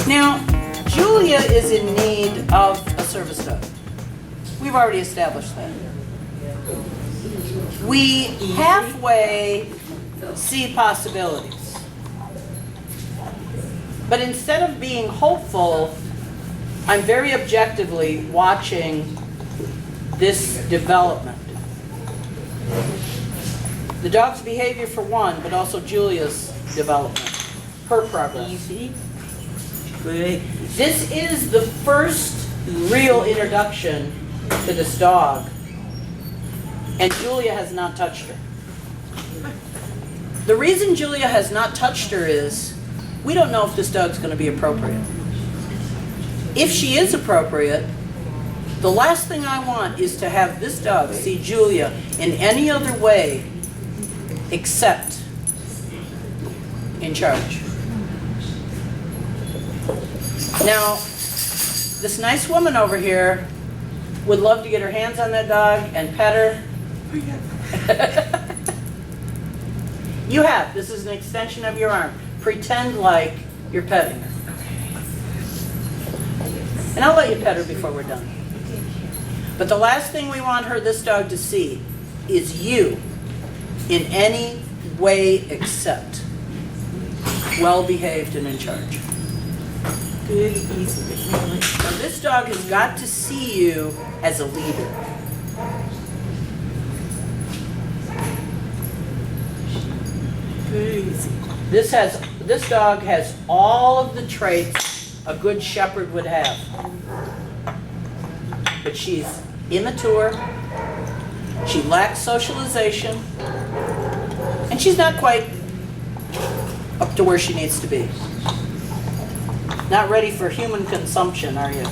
Now, Julia is in need of a service dog. We've already established that. We halfway see possibilities. But instead of being hopeful, I'm very objectively watching this development. The dog's behavior for one, but also Julia's development, her progress. Easy. Good. This is the first real introduction to this dog, and Julia has not touched her. The reason Julia has not touched her is we don't know if this dog's going to be appropriate. If she is appropriate, the last thing I want is to have this dog see Julia in any other way except in charge. Now, this nice woman over here would love to get her hands on that dog and pet her. You have. This is an extension of your arm. Pretend like you're petting her. And I'll let you pet her before we're done. But the last thing we want this dog to see is you in any way except well-behaved and in charge. Good, easy. Now this dog has got to see you as a leader. Good, easy. This dog has all of the traits a good shepherd would have. But she's immature, she lacks socialization, and she's not quite up to where she needs to be. Not ready for human consumption, are you?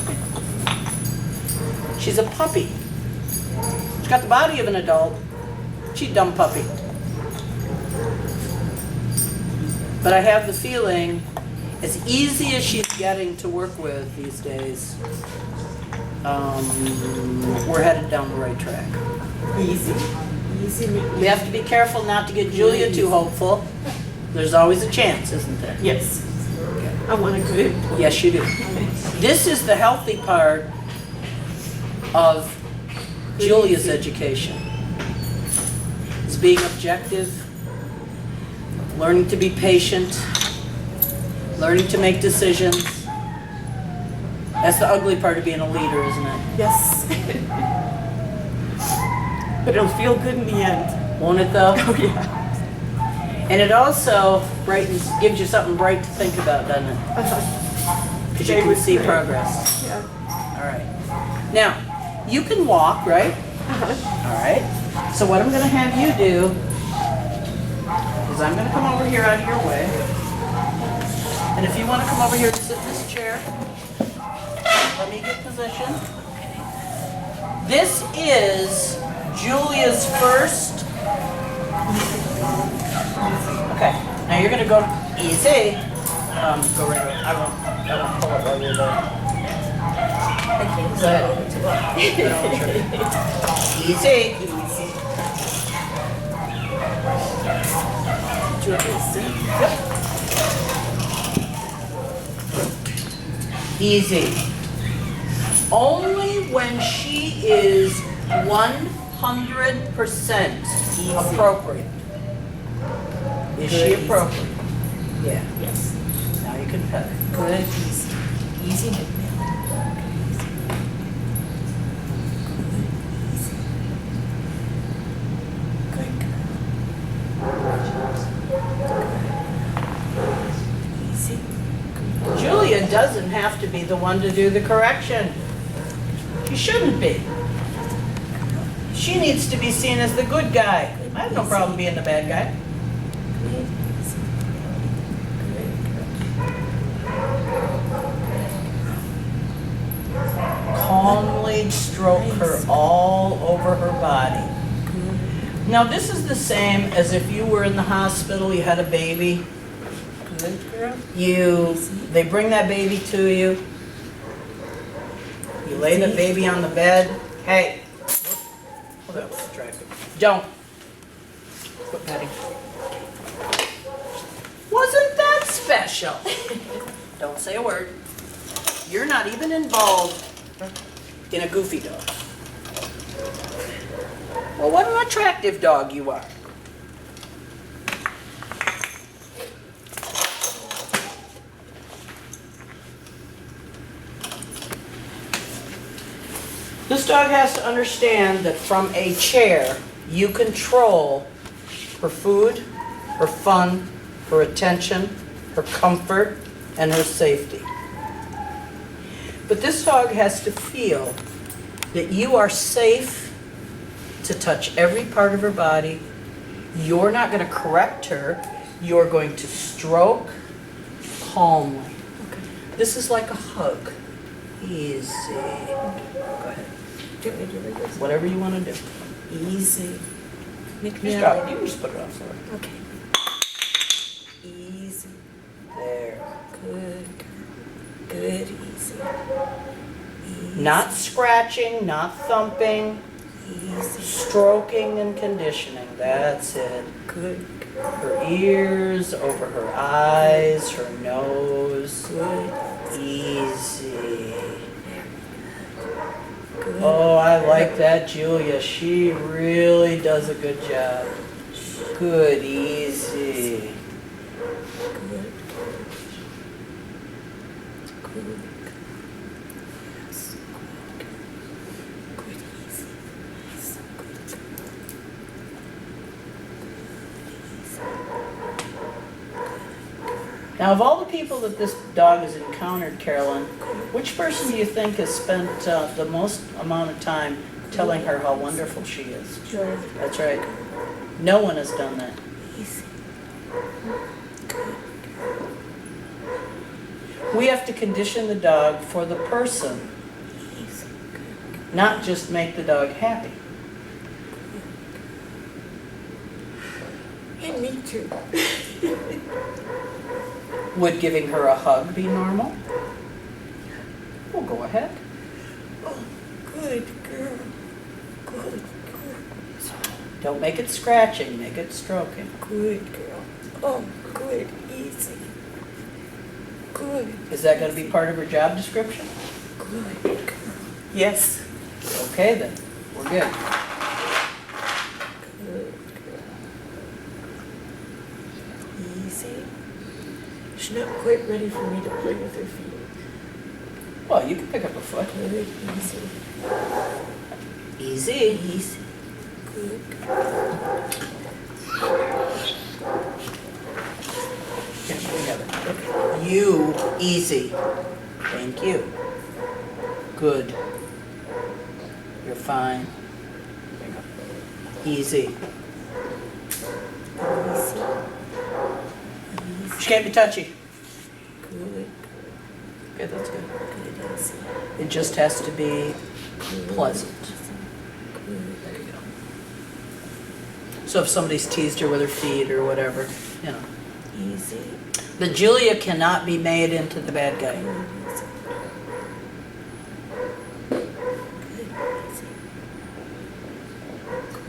She's a puppy. She's got the body of an adult. She's a dumb puppy. But I have the feeling, as easy as she's getting to work with these days, we're headed down the right track. Easy. Easy. We have to be careful not to get Julia too hopeful. There's always a chance, isn't there? Yes. I want a good. Yes, you do. This is the healthy part of Julia's education. It's being objective, learning to be patient, learning to make decisions. That's the ugly part of being a leader, isn't it? Yes. But it'll feel good in the end. Won't it though? Oh yeah. And it also gives you something bright to think about, doesn't it? Because you can see progress. Yeah. All right. Now, you can walk, right? All right. So what I'm going to have you do is I'm going to come over here out of your way. And if you want to come over here and sit in this chair, let me get position. This is Julia's first. Okay, now you're gonna go easy. Go right away. I won't pull it while you're there. Go ahead. Easy. Yep. Easy. Only when she is 100% appropriate. Is she appropriate? Yeah. Yes. Now you can pet her. Good. Easy. Easy. Good. Easy. Julia doesn't have to be the one to do the correction. She shouldn't be. She needs to be seen as the good guy. I have no problem being the bad guy. Calmly stroke her all over her body. Now this is the same as if you were in the hospital, you had a baby, Good girl. They bring that baby to you. You lay the baby on the bed. Hey. Oh, that was attractive. Don't. Quit petting. Wasn't that special? Don't say a word. You're not even involved in a goofy dog. Well, what an attractive dog you are. This dog has to understand that from a chair, you control her food, her fun, her attention, her comfort, and her safety. But this dog has to feel that you are safe to touch every part of her body. You're not going to correct her. You're going to stroke calmly. Okay. This is like a hug. Easy. Go ahead. Do you want me to do like this? Whatever you want to do. Easy. Just drop it. You can just put it on for her. Okay. Easy. There. Good girl. Good, easy. Easy. Not scratching, not thumping, Easy. stroking and conditioning. That's it. Good girl. Her ears, over her eyes, her nose. Good. Easy. Good. Oh, I like that, Julia. She really does a good job. Good, easy. Good. Good. Yes. Good. Good, easy. Yes. Good. Now, of all the people that this dog has encountered, Carolyn, which person do you think has spent the most amount of time telling her how wonderful she is? Joy. That's right. No one has done that. Easy. We have to condition the dog for the person, Easy. Good. not just make the dog happy. And me too. Would giving her a hug be normal? Well, go ahead. Oh, good girl. Good girl. Don't make it scratching, make it stroking. Good girl. Oh, good. Easy. Good. Is that going to be part of her job description? Good girl. Yes. Okay then, we're good. Good girl. Easy. She's not quite ready for me to play with her feet. Well, you can pick up a foot. Good. Easy. Easy. Easy. Good girl. Yeah, we have it. Okay. You, easy. Thank you. Good. You're fine. Easy. Easy. She can't be touchy. Good. Okay, that's good. Good. Easy. It just has to be pleasant. Good. There you go. So if somebody's teased her with her feet or whatever, you know. Easy. The Julia cannot be made into the bad guy. Good. Easy. Good. Easy.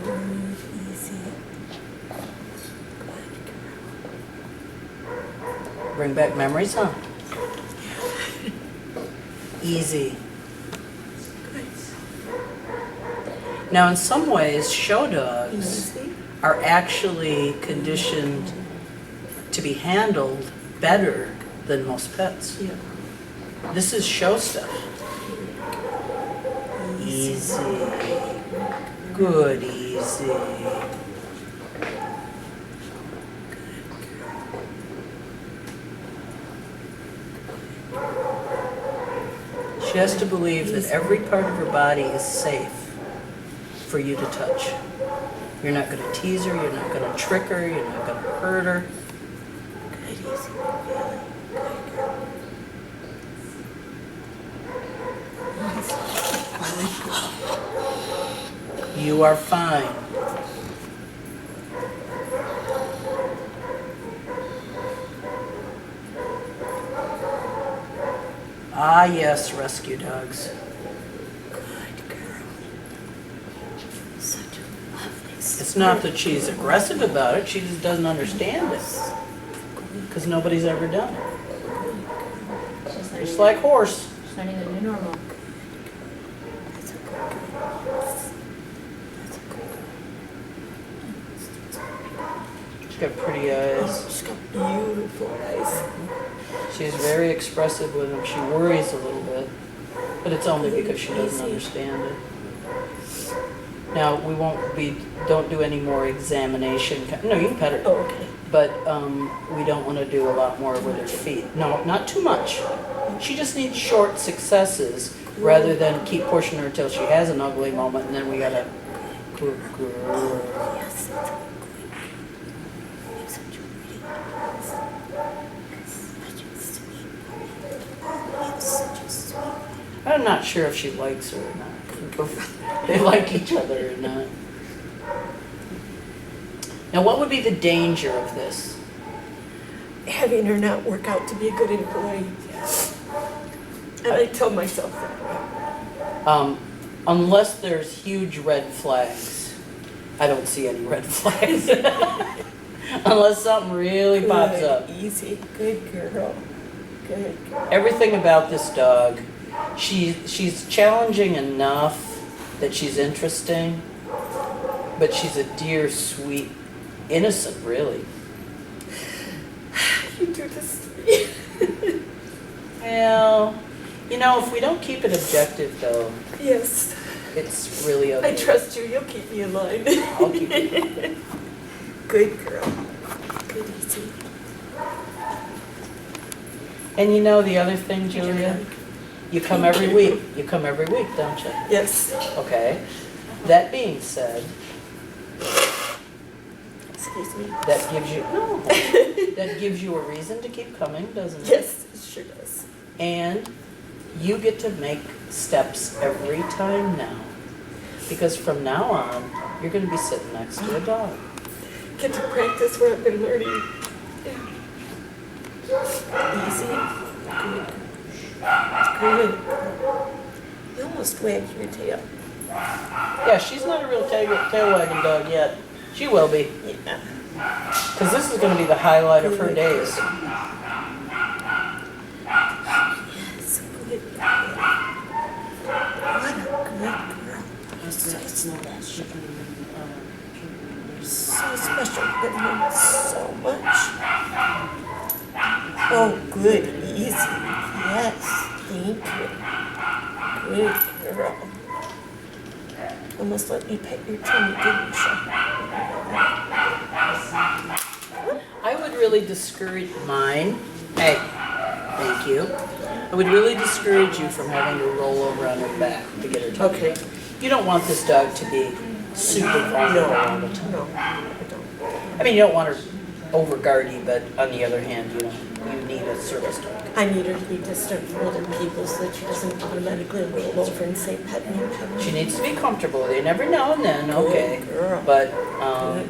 Good. Easy. Good girl. Bring back memories, huh? Easy. Good. Now, in some ways, show dogs Easy. are actually conditioned to be handled better than most pets. Yeah. This is show stuff. Easy. Good, easy. She has to believe that every part of her body is safe for you to touch. You're not going to tease her, you're not going to trick her, you're not going to hurt her. Good. Easy. Really. Good girl. Easy. You are fine. Ah, yes, rescue dogs. Good girl. Such a lovely It's not that she's aggressive about it, she just doesn't understand it. Because nobody's ever done it. She's not Just even- like horse. She's not even new normal. That's a good girl. That's a good girl. She's got pretty eyes. She's got beautiful eyes. She's very expressive with them. She worries a little bit, but it's only because she doesn't understand it. Now, don't do any more examination. No, you can pet her. Oh, okay. But we don't want to do a lot more with her feet. No, not too much. She just needs short successes rather than keep pushing her until she has an ugly moment and then we gotta, good girl. Yes, that's a good girl. You're such a pretty girl. Such a sweet boy. You're such a sweet boy. I'm not sure if she likes her or not. If they like each other or not. Now, what would be the danger of this? Having her not work out to be a good employee. And I tell myself that. Unless there's huge red flags. I don't see any red flags. Unless something really pops up. Easy, good girl. Good girl. Everything about this dog, she's challenging enough that she's interesting, but she's a dear, sweet, innocent, really. You do this to me. Well, if we don't keep it objective, though, Yes. it's really okay. I trust you. You'll keep me in line. I'll keep you. Good girl. Good easy. And the other thing, Julia, you come every week. You come every week, don't you? Yes. Okay. That being said, Excuse me. that gives you a reason to keep coming, doesn't it? Yes, it sure does. And you get to make steps every time now. Because from now on, you're going to be sitting next to a dog. Get to practice what I've been learning. Easy. Good. Good. You almost wagged your tail. Yeah, she's not a real tail wagging dog yet. She will be. Yeah. Because this is going to be the highlight of her days. Yes, good girl. What a good girl. So special, but means so much. Oh, good, easy. Yes, thank you. Good girl. Almost let me pet your tummy, didn't you? I would really discourage mine. Hey, thank you. I would really discourage you from having to roll over on her back to get her tummy. Okay. You don't want this dog to be super vulnerable all the time. No, I don't. I mean, you don't want her over guardy, but on the other hand, you need a service dog. I need her to be distant from other people so that she doesn't automatically roll over and say, pet me, pet me. She needs to be comfortable with you. Every now and then, okay. Good girl. But Good girl.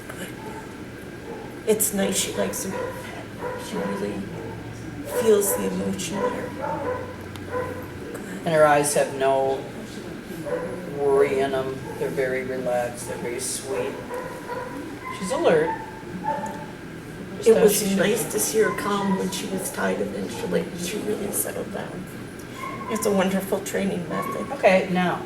Good. It's nice she likes her. She really feels the emotion there. and her eyes have no worry in them. They're very relaxed. They're very sweet. She's alert. Just It as was she should nice be. to see her calm when she was tied eventually. She really settled down. It's a wonderful training method. Okay, now,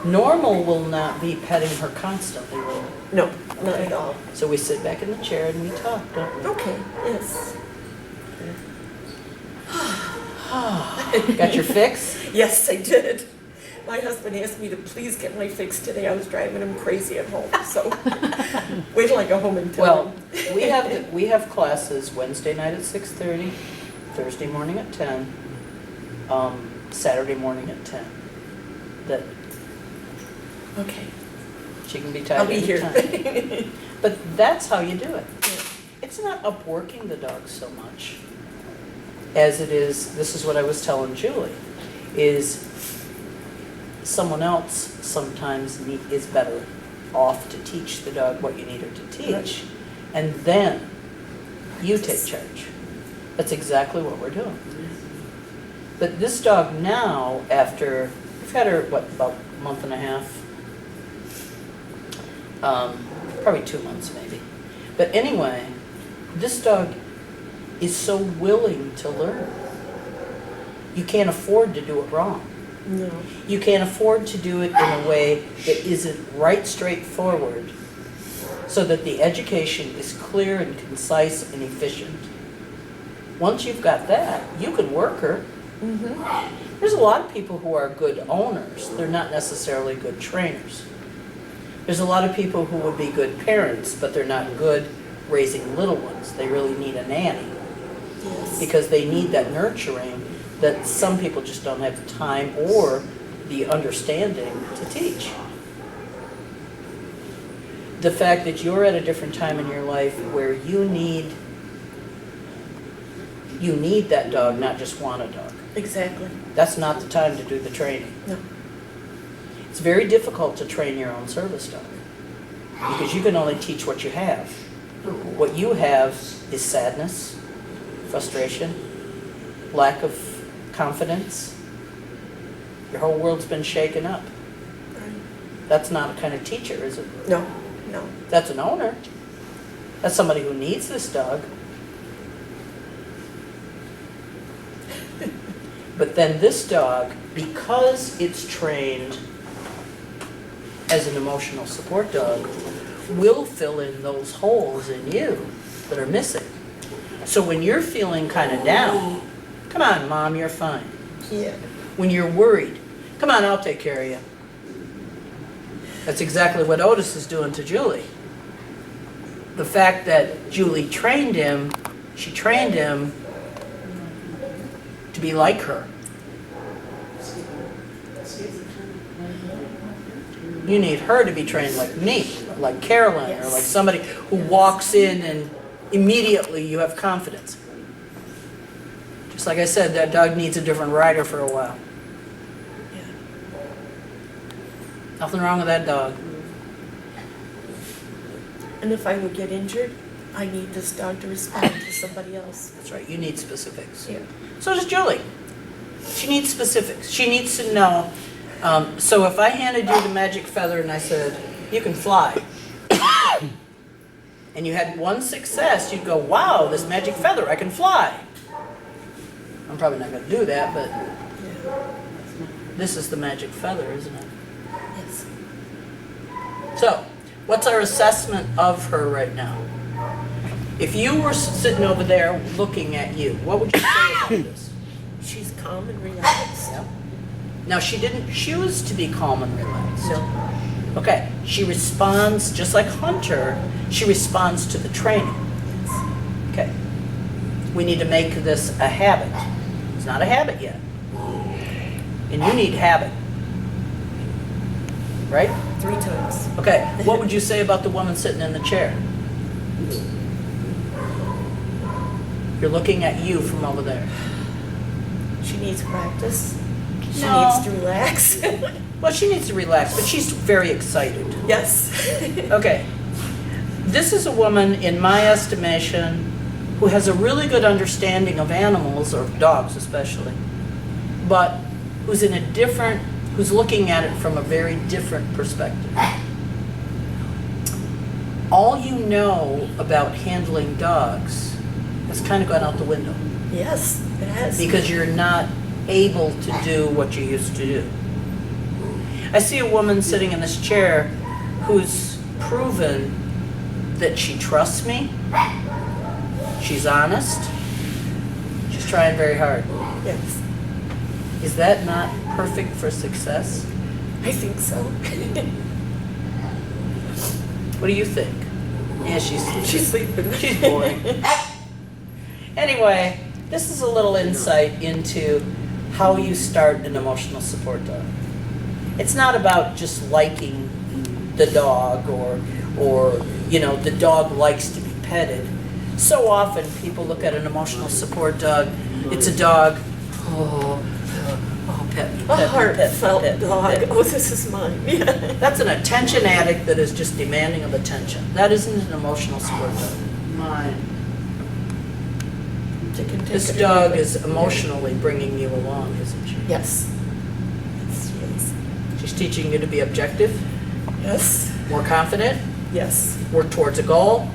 normal will not be petting her constantly, will it? No, not at all. So we sit back in the chair and we talk, don't we? Okay, yes. Got your fix? Yes, I did. My husband asked me to please get my fix today. I was driving him crazy at home, so wait till I go home and tell Well, him. we have classes Wednesday night at 6:30, Thursday morning at 10, Saturday morning at 10. That Okay, she can be tied I'll be here. anytime. But that's how you do it. It's not upworking the dog so much as it is, this is what I was telling Julie, is someone else sometimes is better off to teach the dog what you need her to teach, Right. and then you take charge. That's exactly what we're doing. But this dog now, after, we've had her, what, about a month and a half? Probably 2 months maybe. But anyway, this dog is so willing to learn. You can't afford to do it wrong. No. You can't afford to do it in a way that isn't right straightforward, so that the education is clear and concise and efficient. Once you've got that, you can work her. Mm-hmm. There's a lot of people who are good owners. They're not necessarily good trainers. There's a lot of people who would be good parents, but they're not good raising little ones. They really need a nanny Yes. because they need that nurturing that some people just don't have the time or the understanding to teach. The fact that you're at a different time in your life where you need that dog, not just want a dog. Exactly. That's not the time to do the training. No. It's very difficult to train your own service dog because you can only teach what you have. What you have is sadness, frustration, lack of confidence. Your whole world's been shaken up. That's not a kind of teacher, is it? No. No. That's an owner. That's somebody who needs this dog. But then this dog, because it's trained as an emotional support dog, will fill in those holes in you that are missing. So when you're feeling kind of down, come on, Mom, you're fine. Yeah. When you're worried, come on, I'll take care of you. That's exactly what Otis is doing to Julie. The fact that Julie trained him, she trained him to be like her. You need her to be trained like me, or like Carolyn, or like somebody who walks in and immediately you have confidence. Just like I said, that dog needs a different rider for a while. Yeah. Nothing wrong with that dog. And if I would get injured, I need this dog to respond to somebody else. That's right, you need specifics. Yeah. So does Julie. She needs specifics. She needs to know. So if I handed you the magic feather and I said, you can fly, and you had one success, you'd go, wow, this magic feather, I can fly. I'm probably not going to do that, but Yeah. this is the magic feather, isn't it? Yes. So, what's our assessment of her right now? If you were sitting over there looking at you, what would you say about this? She's calm and relaxed. Yeah. Now, she didn't choose to be calm and relaxed. No. Okay, she responds, just like Hunter, she responds to the training. Yes. Okay. We need to make this a habit. It's not a habit yet. And you need habit. Right? 3 times. Okay, what would you say about the woman sitting in the chair? You're looking at you from over there. She needs practice. She No. needs to relax. Well, she needs to relax, but she's very excited. Yes. Okay. This is a woman, in my estimation, who has a really good understanding of animals, or dogs especially, but who's who's looking at it from a very different perspective. All you know about handling dogs has kind of gone out the window Yes, it has. because you're not able to do what you used to do. I see a woman sitting in this chair who's proven that she trusts me, she's honest, she's trying very hard. Yes. Is that not perfect for success? I think so. What do you think? Yeah, She's sleeping. she's boring. Anyway, this is a little insight into how you start an emotional support dog. It's not about just liking the dog or the dog likes to be petted. So often people look at an emotional support dog, it's a dog, pet me, A pet me, heartfelt pet me, dog. pet me. Oh, this is mine. Yeah. That's an attention addict that is just demanding of attention. That isn't an emotional support dog. Mine. to continue. This dog is emotionally bringing you along, isn't she? Yes. Yes, she is. She's teaching you to be objective, Yes. more confident, Yes. work towards a goal,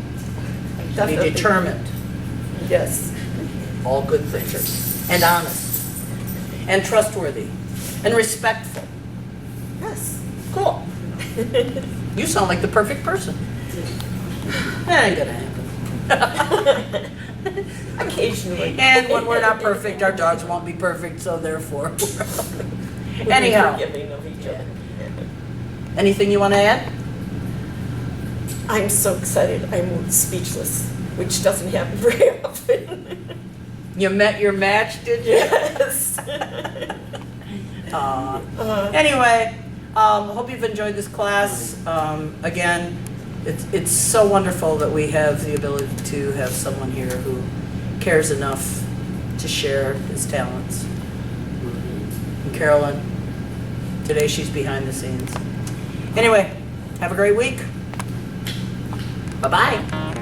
be Definitely. determined. Yes. All good things. And honest. And trustworthy. And respectful. Yes. Cool. You sound like the perfect person. That ain't gonna happen. Occasionally. And when we're not perfect, our dogs won't be perfect, so therefore. We'll be Anyhow, forgiving of each other. anything you want to add? I'm so excited. I'm speechless, which doesn't happen very often. You met your match, did you? Yes. Anyway, hope you've enjoyed this class. Again, it's so wonderful that we have the ability to have someone here who cares enough to share his talents. And Carolyn, today she's behind the scenes. Anyway, have a great week. Bye-bye.